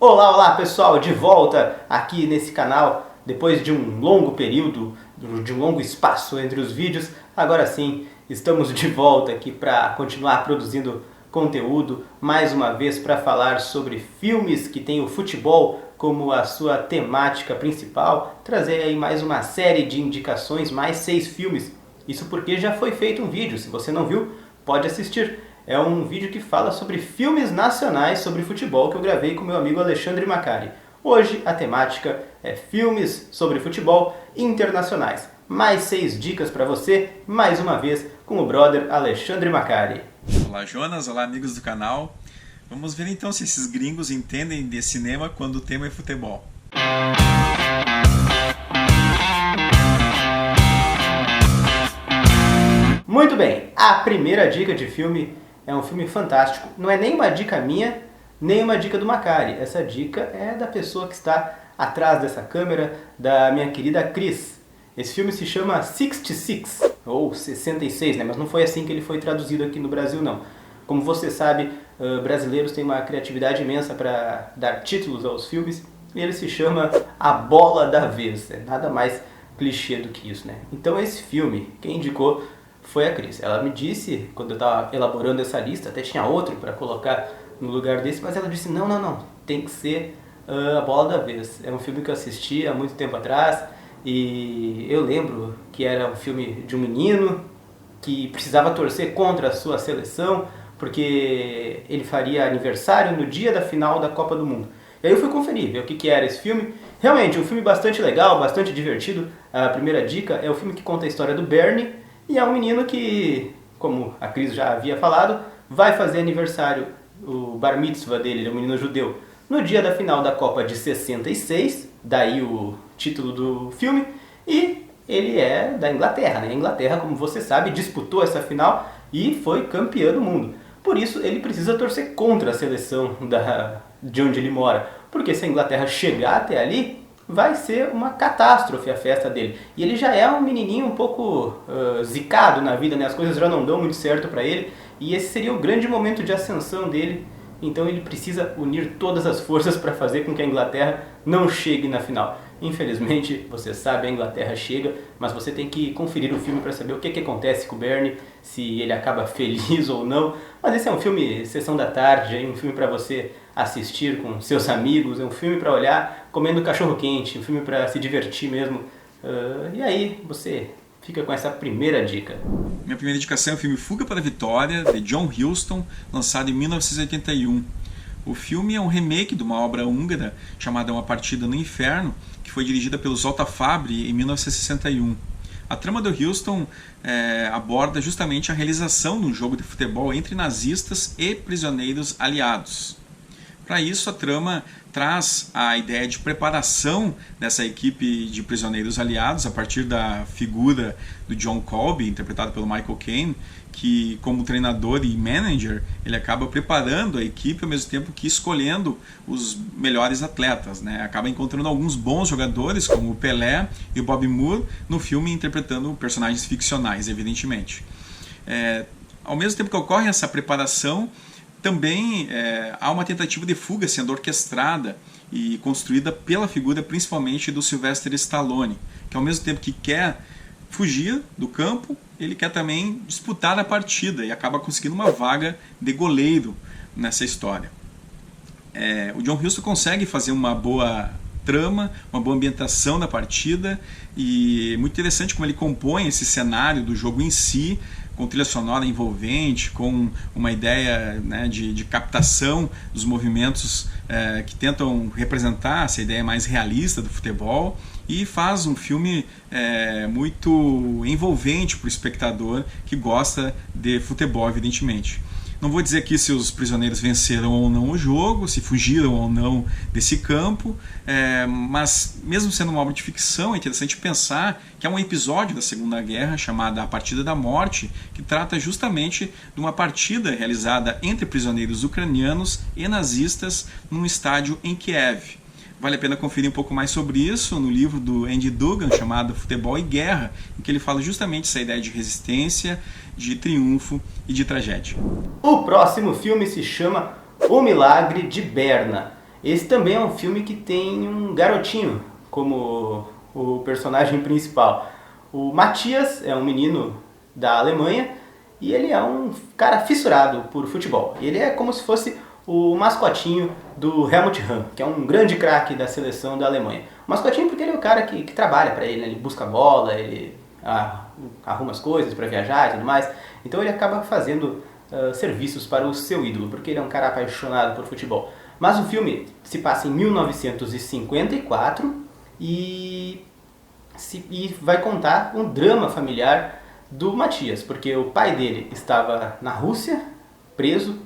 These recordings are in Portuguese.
Olá, olá pessoal, de volta aqui nesse canal, depois de um longo período, de um longo espaço entre os vídeos, agora sim estamos de volta aqui para continuar produzindo conteúdo, mais uma vez para falar sobre filmes que têm o futebol como a sua temática principal, trazer aí mais uma série de indicações, mais 6 filmes, isso porque já foi feito um vídeo, se você não viu, pode assistir. É um vídeo que fala sobre filmes nacionais sobre futebol que eu gravei com meu amigo Alexandre Macari. Hoje a temática é filmes sobre futebol internacionais. Mais 6 dicas para você, mais uma vez com o brother Alexandre Macari. Olá Jonas, olá amigos do canal. Vamos ver então se esses gringos entendem de cinema quando o tema é futebol. Muito bem, a primeira dica de filme é um filme fantástico. Não é nem uma dica minha, nem uma dica do Macari. Essa dica é da pessoa que está atrás dessa câmera, da minha querida Cris. Esse filme se chama 66, ou 66, né? Mas não foi assim que ele foi traduzido aqui no Brasil, não. Como você sabe, brasileiros têm uma criatividade imensa para dar títulos aos filmes, e ele se chama A Bola da Vez. É nada mais clichê do que isso, né? Então esse filme, quem indicou foi a Cris. Ela me disse, quando eu estava elaborando essa lista, até tinha outro para colocar no lugar desse, mas ela disse, não, tem que ser A Bola da Vez. É um filme que eu assisti há muito tempo atrás, e eu lembro que era um filme de um menino que precisava torcer contra a sua seleção, porque ele faria aniversário no dia da final da Copa do Mundo. E aí eu fui conferir, ver o que era esse filme. Realmente, um filme bastante legal, bastante divertido. A primeira dica é o filme que conta a história do Bernie, e é um menino que, como a Cris já havia falado, vai fazer aniversário, o bar mitzvah dele, ele é um menino judeu, no dia da final da Copa de 66, daí o título do filme, e ele é da Inglaterra, né? A Inglaterra, como você sabe, disputou essa final e foi campeã do mundo. Por isso, ele precisa torcer contra a seleção de onde ele mora, porque se a Inglaterra chegar até ali, vai ser uma catástrofe a festa dele. E ele já é um menininho um pouco zicado na vida, né? As coisas já não dão muito certo para ele, e esse seria o grande momento de ascensão dele. Então ele precisa unir todas as forças para fazer com que a Inglaterra não chegue na final. Infelizmente, você sabe, a Inglaterra chega, mas você tem que conferir o filme para saber o que acontece com o Bernie, se ele acaba feliz ou não. Mas esse é um filme sessão da tarde, um filme para você assistir com seus amigos, é um filme para olhar comendo cachorro quente, um filme para se divertir mesmo. E aí você fica com essa primeira dica. Minha primeira indicação é o filme Fuga para a Vitória, de John Huston, lançado em 1981. O filme é um remake de uma obra húngara chamada Uma Partida no Inferno, que foi dirigida pelo Zoltán Fabry em 1961. A trama do Huston aborda justamente a realização de um jogo de futebol entre nazistas e prisioneiros aliados. Para isso, a trama traz a ideia de preparação dessa equipe de prisioneiros aliados a partir da figura do John Colby, interpretado pelo Michael Caine, que como treinador e manager, ele acaba preparando a equipe ao mesmo tempo que escolhendo os melhores atletas, né? Acaba encontrando alguns bons jogadores, como o Pelé e o Bobby Moore, no filme interpretando personagens ficcionais, evidentemente. Ao mesmo tempo que ocorre essa preparação, também há uma tentativa de fuga sendo orquestrada e construída pela figura principalmente do Sylvester Stallone, que ao mesmo tempo que quer fugir do campo, ele quer também disputar a partida e acaba conseguindo uma vaga de goleiro nessa história. O John Huston consegue fazer uma boa trama, uma boa ambientação da partida, e é muito interessante como ele compõe esse cenário do jogo em si, com trilha sonora envolvente, com uma ideia, né, de captação dos movimentos que tentam representar essa ideia mais realista do futebol, e faz um filme muito envolvente para o espectador que gosta de futebol, evidentemente. Não vou dizer aqui se os prisioneiros venceram ou não o jogo, se fugiram ou não desse campo, mas mesmo sendo uma obra de ficção, é interessante pensar que há um episódio da Segunda Guerra chamada A Partida da Morte, que trata justamente de uma partida realizada entre prisioneiros ucranianos e nazistas num estádio em Kiev. Vale a pena conferir um pouco mais sobre isso no livro do Andy Dugan, chamado Futebol e Guerra, em que ele fala justamente essa ideia de resistência, de triunfo e de tragédia. O próximo filme se chama O Milagre de Berna. Esse também é um filme que tem um garotinho como o personagem principal. O Matias é um menino da Alemanha e ele é um cara fissurado por futebol. Ele é como se fosse o mascotinho do Helmut Hahn, que é um grande craque da seleção da Alemanha. O mascotinho porque ele é o cara que trabalha para ele, né? Ele busca a bola, ele arruma as coisas para viajar e tudo mais. Então ele acaba fazendo serviços para o seu ídolo, porque ele é um cara apaixonado por futebol. Mas o filme se passa em 1954 e vai contar um drama familiar do Matias, porque o pai dele estava na Rússia, preso,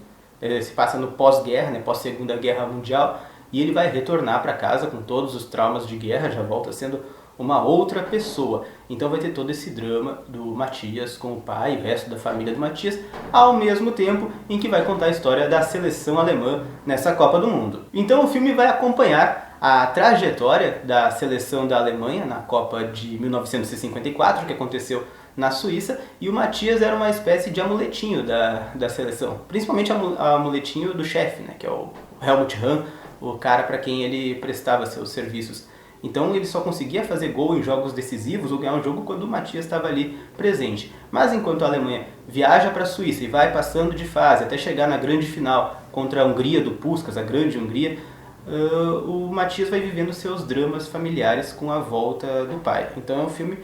se passa no pós-guerra, né, pós-segunda guerra mundial, e ele vai retornar para casa com todos os traumas de guerra, já volta sendo uma outra pessoa. Então vai ter todo esse drama do Matias com o pai e o resto da família do Matias, ao mesmo tempo em que vai contar a história da seleção alemã nessa Copa do Mundo. Então o filme vai acompanhar a trajetória da seleção da Alemanha na Copa de 1954, que aconteceu na Suíça, e o Matias era uma espécie de amuletinho da seleção, principalmente amuletinho do chefe, né, que é o Helmut Hahn, o cara para quem ele prestava seus serviços. Então ele só conseguia fazer gol em jogos decisivos ou ganhar um jogo quando o Matias estava ali presente. Mas enquanto a Alemanha viaja para a Suíça e vai passando de fase até chegar na grande final contra a Hungria do Puskás, a grande Hungria, o Matias vai vivendo seus dramas familiares com a volta do pai. Então é um filme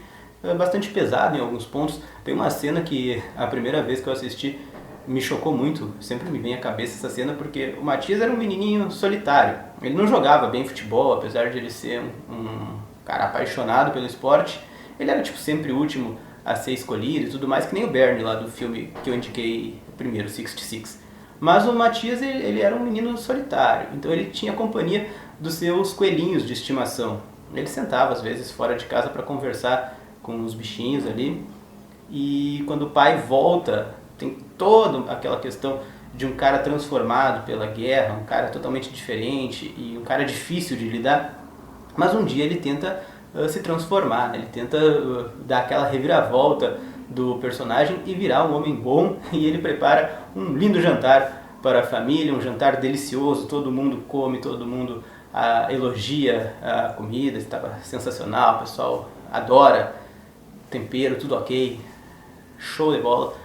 bastante pesado em alguns pontos. Tem uma cena que a primeira vez que eu assisti me chocou muito, sempre me vem à cabeça essa cena, porque o Matias era um menininho solitário. Ele não jogava bem futebol, apesar de ele ser um cara apaixonado pelo esporte. Ele era tipo sempre o último a ser escolhido e tudo mais, que nem o Bernie lá do filme que eu indiquei primeiro, 66. Mas o Matias, ele era um menino solitário, então ele tinha companhia dos seus coelhinhos de estimação. Ele sentava às vezes fora de casa para conversar com os bichinhos ali, e quando o pai volta, tem toda aquela questão de um cara transformado pela guerra, um cara totalmente diferente e um cara difícil de lidar, mas um dia ele tenta se transformar, né? Ele tenta dar aquela reviravolta do personagem e virar um homem bom, e ele prepara um lindo jantar para a família, um jantar delicioso, todo mundo come, todo mundo elogia a comida, estava sensacional, o pessoal adora, tempero, tudo ok, show de bola.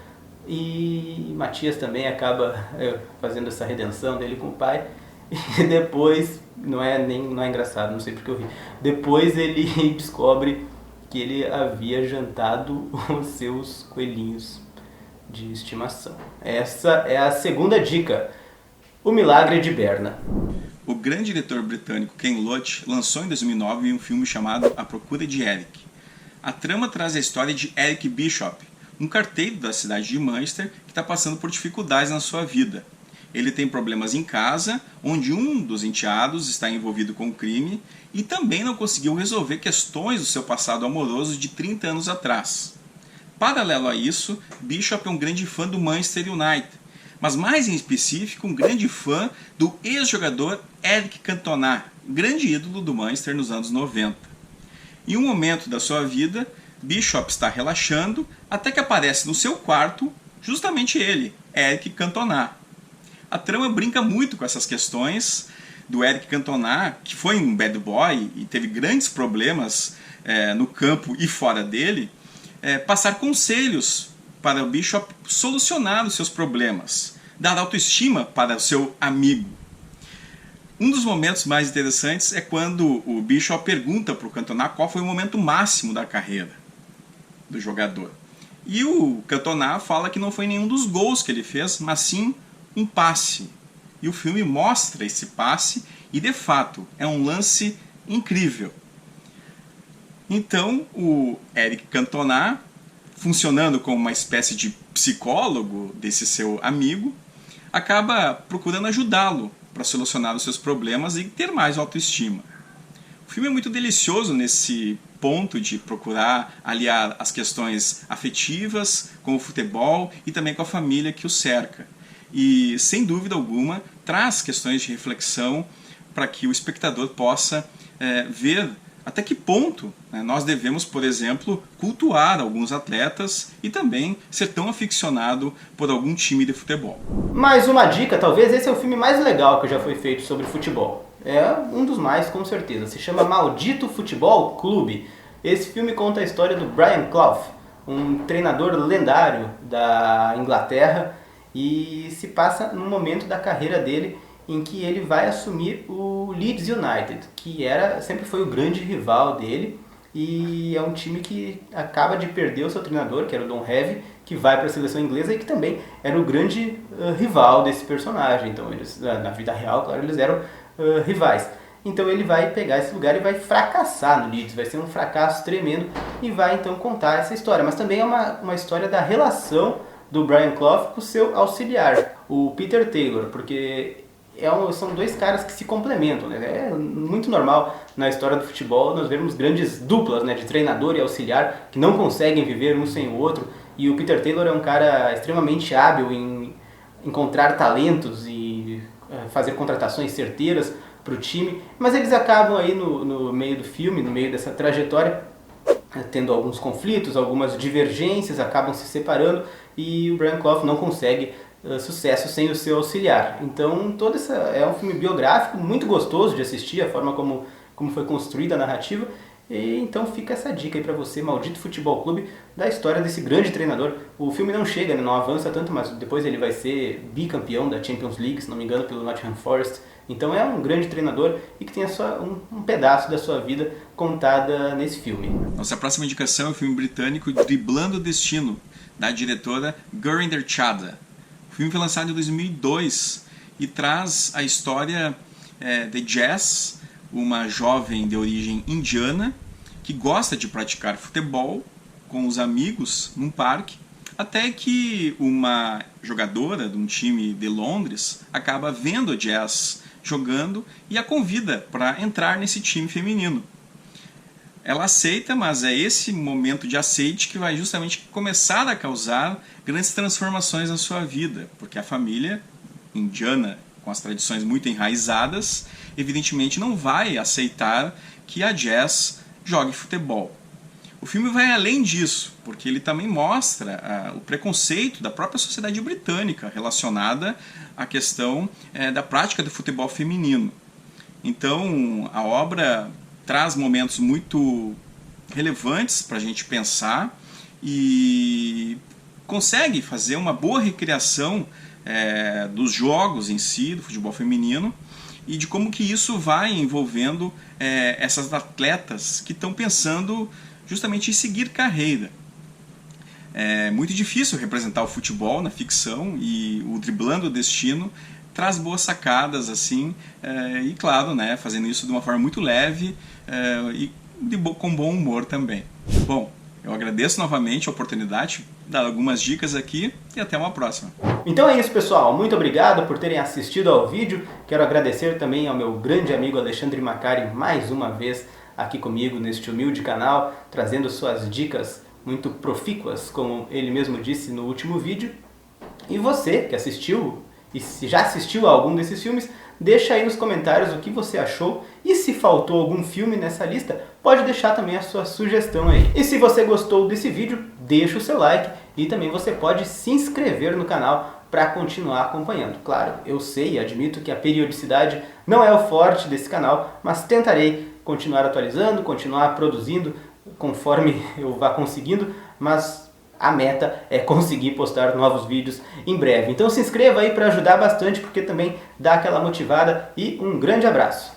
E Matias também acaba fazendo essa redenção dele com o pai. E depois, não é engraçado, não sei porque eu ri. Depois ele descobre que ele havia jantado os seus coelhinhos de estimação. Essa é a segunda dica: O Milagre de Berna. O grande diretor britânico Ken Loach lançou em 2009 um filme chamado A Procura de Eric. A trama traz a história de Eric Bishop, um carteiro da cidade de Manchester que está passando por dificuldades na sua vida. Ele tem problemas em casa, onde um dos enteados está envolvido com o crime e também não conseguiu resolver questões do seu passado amoroso de 30 anos atrás. Paralelo a isso, Bishop é um grande fã do Manchester United, mas mais em específico um grande fã do ex-jogador Eric Cantona, grande ídolo do Manchester nos anos 90. Em um momento da sua vida, Bishop está relaxando até que aparece no seu quarto justamente ele, Eric Cantona. A trama brinca muito com essas questões do Eric Cantona, que foi um bad boy e teve grandes problemas no campo e fora dele, passar conselhos para o Bishop solucionar os seus problemas, dar autoestima para o seu amigo. Um dos momentos mais interessantes é quando o Bishop pergunta para o Cantona qual foi o momento máximo da carreira do jogador. E o Cantona fala que não foi nenhum dos gols que ele fez, mas sim um passe. E o filme mostra esse passe e, de fato, é um lance incrível. Então, o Eric Cantona, funcionando como uma espécie de psicólogo desse seu amigo, acaba procurando ajudá-lo para solucionar os seus problemas e ter mais autoestima. O filme é muito delicioso nesse ponto de procurar aliar as questões afetivas com o futebol e também com a família que o cerca. E, sem dúvida alguma, traz questões de reflexão para que o espectador possa ver até que ponto nós devemos, por exemplo, cultuar alguns atletas e também ser tão aficionado por algum time de futebol. Mais uma dica, talvez esse é o filme mais legal que já foi feito sobre futebol. é um dos mais, com certeza. Se chama Maldito Futebol Clube. Esse filme conta a história do Brian Clough, um treinador lendário da Inglaterra, e se passa num momento da carreira dele em que ele vai assumir o Leeds United, que sempre foi o grande rival dele, e é um time que acaba de perder o seu treinador, que era o Don Revie, que vai para a seleção inglesa e que também era o grande rival desse personagem. Então, eles, na vida real, claro, eles eram rivais. Então ele vai pegar esse lugar e vai fracassar no Leeds, vai ser um fracasso tremendo, e vai então contar essa história. Mas também é uma história da relação do Brian Clough com o seu auxiliar, o Peter Taylor, porque são dois caras que se complementam, né? É muito normal na história do futebol nós vermos grandes duplas, né, de treinador e auxiliar que não conseguem viver um sem o outro, e o Peter Taylor é um cara extremamente hábil em encontrar talentos e fazer contratações certeiras para o time, mas eles acabam aí no meio do filme, no meio dessa trajetória, tendo alguns conflitos, algumas divergências, acabam se separando, e o Brian Clough não consegue sucesso sem o seu auxiliar. Então é um filme biográfico, muito gostoso de assistir, a forma como foi construída a narrativa. E então fica essa dica aí pra você, Maldito Futebol Clube, da história desse grande treinador. O filme não chega, né, não avança tanto, mas depois ele vai ser bicampeão da Champions League, se não me engano, pelo Nottingham Forest. Então é um grande treinador e que tem um pedaço da sua vida contada nesse filme. Nossa próxima indicação é o filme britânico Driblando o Destino, da diretora Gurinder Chadha. O filme foi lançado em 2002 e traz a história de Jess, uma jovem de origem indiana que gosta de praticar futebol com os amigos num parque, até que uma jogadora de um time de Londres acaba vendo a Jess jogando e a convida para entrar nesse time feminino. Ela aceita, mas é esse momento de aceite que vai justamente começar a causar grandes transformações na sua vida, porque a família indiana, com as tradições muito enraizadas, evidentemente não vai aceitar que a Jess jogue futebol. O filme vai além disso, porque ele também mostra o preconceito da própria sociedade britânica relacionada à questão da prática do futebol feminino. Então, a obra traz momentos muito relevantes para a gente pensar e consegue fazer uma boa recriação dos jogos em si, do futebol feminino, e de como que isso vai envolvendo essas atletas que estão pensando justamente em seguir carreira. É muito difícil representar o futebol na ficção, e o Driblando o Destino traz boas sacadas assim, e claro, né, fazendo isso de uma forma muito leve e com bom humor também. Bom, eu agradeço novamente a oportunidade de dar algumas dicas aqui e até uma próxima. Então é isso, pessoal. Muito obrigado por terem assistido ao vídeo. Quero agradecer também ao meu grande amigo Alexandre Macari mais uma vez aqui comigo neste humilde canal, trazendo suas dicas muito profícuas, como ele mesmo disse no último vídeo. E você que assistiu, e se já assistiu a algum desses filmes, deixa aí nos comentários o que você achou, e se faltou algum filme nessa lista, pode deixar também a sua sugestão aí. E se você gostou desse vídeo, deixa o seu like, e também você pode se inscrever no canal para continuar acompanhando. Claro, eu sei e admito que a periodicidade não é o forte desse canal, mas tentarei continuar atualizando, continuar produzindo conforme eu vá conseguindo, mas a meta é conseguir postar novos vídeos em breve. Então se inscreva aí para ajudar bastante, porque também dá aquela motivada, e um grande abraço!